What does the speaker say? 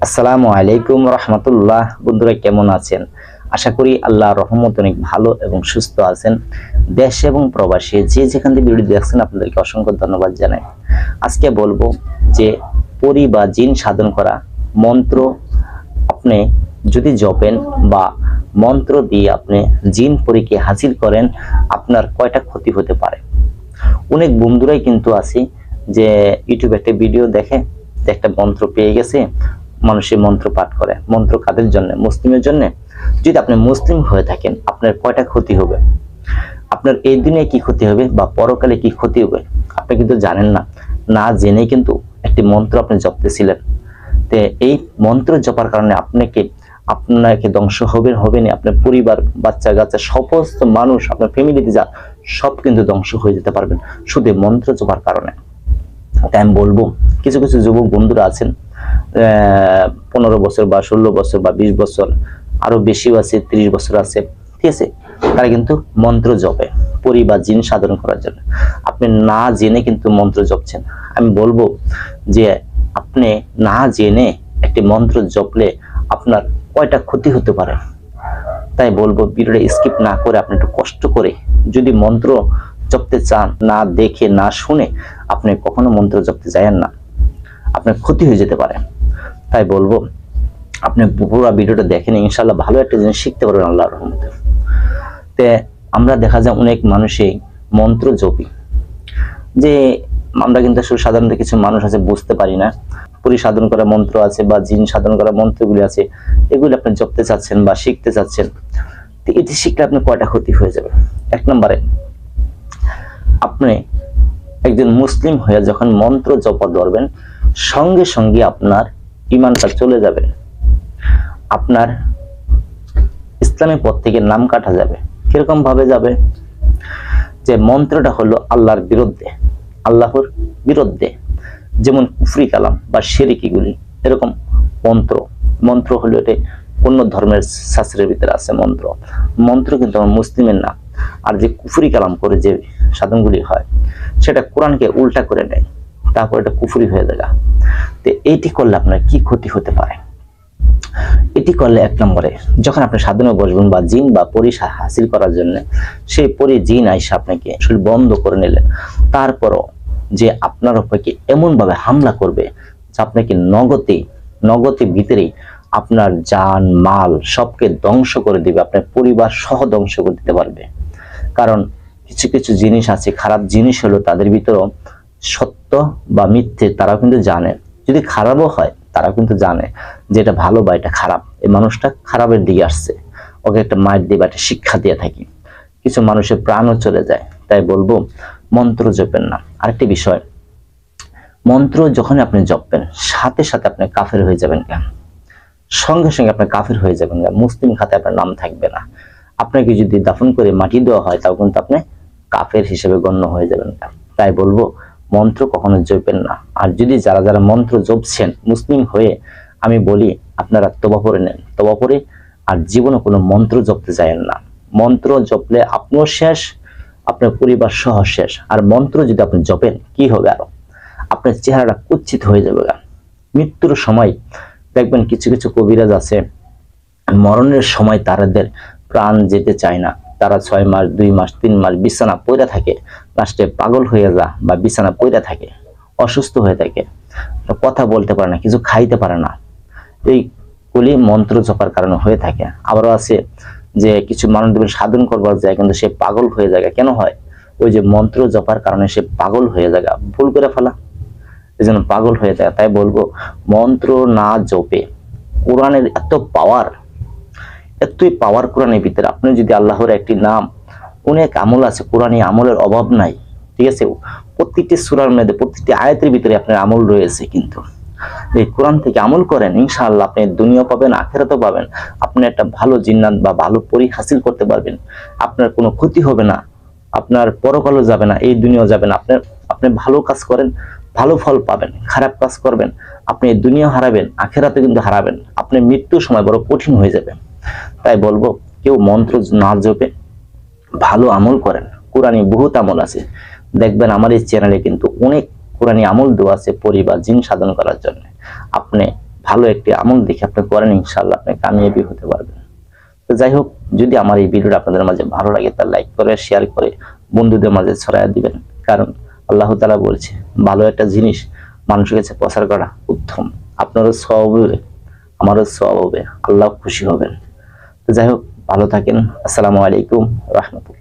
আসসালামু আলাইকুম রহমতুল্লাহ। বন্ধুরা কেমন আছেন? আশা করি আল্লাহর রহমত অনেক ভালো এবং সুস্থ আছেন। দেশ এবং প্রবাসী যে যেখান থেকে ভিডিও দেখছেন আপনাদেরকে অসংখ্য ধন্যবাদ জানাই। আজকে বলবো যে পরি বা জিন সাধন করা মন্ত্র আপনি যদি জপেন বা মন্ত্র দিয়ে আপনি জিন পরীকে হাসিল করেন, আপনার কয়টা ক্ষতি হতে পারে। অনেক বন্ধুরাই কিন্তু আছে যে ইউটিউবে একটা ভিডিও দেখে একটা মন্ত্র পেয়ে গেছে, মানুষের মন্ত্র পাঠ করে। মন্ত্র কাদের জন্য? মুসলিমের জন্য। যদি আপনি মুসলিম হয়ে থাকেন আপনার কয়টা ক্ষতি হবে, আপনার এই দিনে কি ক্ষতি হবে বা পরকালে কি ক্ষতি হবে আপনি কিন্তু জানেন না। না জেনে কিন্তু একটি মন্ত্র আপনি জপতেছিলেন। তো এই মন্ত্র জপার কারণে আপনাকে ধ্বংস হবে না, আপনার পরিবার, বাচ্চা কাচ্চা, সমস্ত মানুষ, আপনার ফ্যামিলিতে যা সব কিন্তু ধ্বংস হয়ে যেতে পারবেন শুধু মন্ত্র জপার কারণে। তাই আমি বলবো কিছু কিছু যুবক বন্ধুরা আছেন 15 বছর বা 16 বছর বা 20 বছর, আরো বেশিও আছে, 30 বছর আছে, ঠিক আছে, তারা কিন্তু মন্ত্র জপে পরি বা জিন সাধন করার জন্য। আপনি না জেনে কিন্তু মন্ত্র জপছেন। আমি বলবো যে আপনি না জেনে একটি মন্ত্র জপলে আপনার কয়টা ক্ষতি হতে পারে। তাই বলবো ভিডিওটা স্কিপ না করে আপনি একটু কষ্ট করে যদি মন্ত্র জপতে চান, না দেখে না শুনে আপনি কখনো মন্ত্র জপতে যায়েন না, আপনার ক্ষতি হয়ে যেতে পারে। তাই বলবো আপনি পুরো ভিডিওটা দেখেন, ইনশাআল্লাহ ভালো একটা জিনিস শিখতে পারবেন আল্লাহর রহমতে। তে আমরা দেখা যায় অনেক মানুষই মন্ত্র জপি, যে আমরা কিন্তু সাধারণত কিছু মানুষ আছে বুঝতে পারি না পরি সাধন করা মন্ত্র আছে বা জিন সাধন করা মন্ত্রগুলি আছে, এগুলি আপনি জপতে চাচ্ছেন বা শিখতে চাচ্ছেন। তো এটি শিখলে আপনার কয়টা ক্ষতি হয়ে যাবে। এক নম্বরে, আপনি একজন মুসলিম হয়ে যখন মন্ত্র জপা ধরবেন সঙ্গে সঙ্গে আপনার ঈমানটা চলে যাবে, আপনার ইসলামের পথ থেকে নাম কাটা যাবে। কিরকম ভাবে যাবে? যে মন্ত্রটা হলো আল্লাহর বিরুদ্ধে, আল্লাহর বিরুদ্ধে, যেমন কুফরি কালাম বা শিরকিগুলি, এরকম মন্ত্র হলো এটা অন্য ধর্মের শাস্ত্রের ভিতরে আছে মন্ত্র কিন্তু আমার মুসলিমের না। আর যে কুফরি কালাম করে যে সাধনগুলি হয় সেটা কোরআনকে উল্টা করে নেয়, তারপর এটা কুফরি হয়ে যায়। তো এইটি করলে আপনার কি ক্ষতি হতে পারে? এটি করলে এক নম্বরে, যখন আপনি সাধনে বসবেন বা জিন বা পরি হাসিল করার জন্য সেই পরি জিন আইসা আপনাকে আসলে বন্ধ করে নিলেন, তারপরও যে আপনার উপরে এমন ভাবে হামলা করবে যে আপনাকে নগদে ভিতরেই আপনার জান মাল সবকে ধ্বংস করে দিবে, আপনার পরিবার সহ ধ্বংস করে দিতে পারবে। কারণ কিছু কিছু জিনিস আছে, খারাপ জিনিস হলো তাদের ভিতরেও সত্য বা মিথ্যে তারাও কিন্তু জানে। যদি খারাপও হয় তারা কিন্তু জানে যে এটা ভালো বা এটা খারাপ। এই মানুষটা খারাপের দিকে আসছে, ওকে একটা মাইর দিয়ে বা একটা শিক্ষা দিয়ে থাকি, কিছু মানুষের প্রাণও চলে যায়। তাই বলবো মন্ত্র জপেন না। আরেকটি বিষয়, মন্ত্র যখন আপনি জপবেন সাথে সাথে আপনি কাফের হয়ে যাবেন কেন? সঙ্গে সঙ্গে আপনি কাফের হয়ে যাবেন কেন? মুসলিম খাতে আপনার নাম থাকবে না। আপনাকে যদি দাফন করে মাটি দেওয়া হয় তাও কিন্তু আপনি কাফের হিসেবে গণ্য হয়ে যাবেন কেন? তাই বলবো মন্ত্র কখনো জপেন না। আর যদি যারা যারা মন্ত্র জপছেন মুসলিম হয়ে, আমি বলি আপনারা তওবা করে নেন, তওবা করে আর জীবনে কোনো মন্ত্র জপতে যায়েন না। মন্ত্র জপলে আপনিও শেষ, আপনার পরিবার সহ শেষ। আর মন্ত্র যদি আপনি জপেন কি হবে? আরো আপনার চেহারাটা কুৎসিত হয়ে যাবে। মৃত্যুর সময় দেখবেন কিছু কিছু কবিরাজ আছে, মরণের সময় তাদের প্রাণ যেতে চায় না, তারা 6 মাস 2 মাস 3 মাস বিছানা পড়ে থাকে, লাস্টে পাগল হয়ে যা বা বিছানা পড়ে থাকে, অসুস্থ হয়ে থাকে, কথা বলতে পারে না, কিছু খাইতে পারে না। এইগুলি মন্ত্র জপার কারণে হয়ে থাকে। আবারও আছে যে কিছু মানুষ দেখবেন সাধন করবার যায় কিন্তু সে পাগল হয়ে যায়। কেন হয়? ওই যে মন্ত্র জপার কারণে সে পাগল হয়ে যায়, ভুল করে ফেলা, এই জন্য পাগল হয়ে যায়। তাই বলবো মন্ত্র না জপে, কোরআনের এতই পাওয়ার কোরআনের ভিতরে। আপনি যদি আল্লাহর একটি নাম, অনেক আমল আছে, কোরআনে আমলের অভাব নাই, ঠিক আছে, প্রত্যেকটি সূরার মধ্যে প্রত্যেকটি আয়াতের ভিতরে আপনার আমল রয়েছে। কিন্তু এই কোরআন থেকে আমল করেন, ইনশাআল্লাহ আপনি দুনিয়া পাবেন, আখিরাতও পাবেন। আপনি একটা ভালো জিন্নাত বা ভালো পরী হাসিল করতে পারবেন, আপনার কোনো ক্ষতি হবে না, আপনার পরকালও যাবে না, এই দুনিয়াও যাবে না। আপনি ভালো কাজ করেন, ভালো ফল পাবেন। খারাপ কাজ করবেন, আপনি এই দুনিয়া হারাবেন, আখিরাতে কিন্তু হারাবেন। আপনি মৃত্যুর সময় বড় কঠিন হয়ে যাবে। তাই বলবো কেউ মন্ত্র না জপে, ভালো আমল করেন। কোরআনে বহুত আমল আছে, দেখবেন আমার এই চ্যানেলে কিন্তু অনেক কোরআনে আমল দেওয়া আছে পরি বা জিন সাধন করার জন্য। আপনি ভালো একটি আমল দেখে আপনি করেন, ইনশাআল্লাহ আপনি কামিয়াবি হতে পারবেন। তো যাই হোক, যদি আমার এই ভিডিওটা আপনাদের মাঝে ভালো লাগে তা লাইক করে শেয়ার করে বন্ধুদের মাঝে ছড়ায় দিবেন। কারণ আল্লাহ তাআলা বলছে ভালো একটা জিনিস মানুষের কাছে প্রচার করা উত্তম। আপনারও সওয়াব হবে, আমারও সওয়াব হবে, আল্লাহ খুশি হবেন। তো যাই হোক, ভালো থাকেন। আসসালামু আলাইকুম রাহমাতুল্লাহ।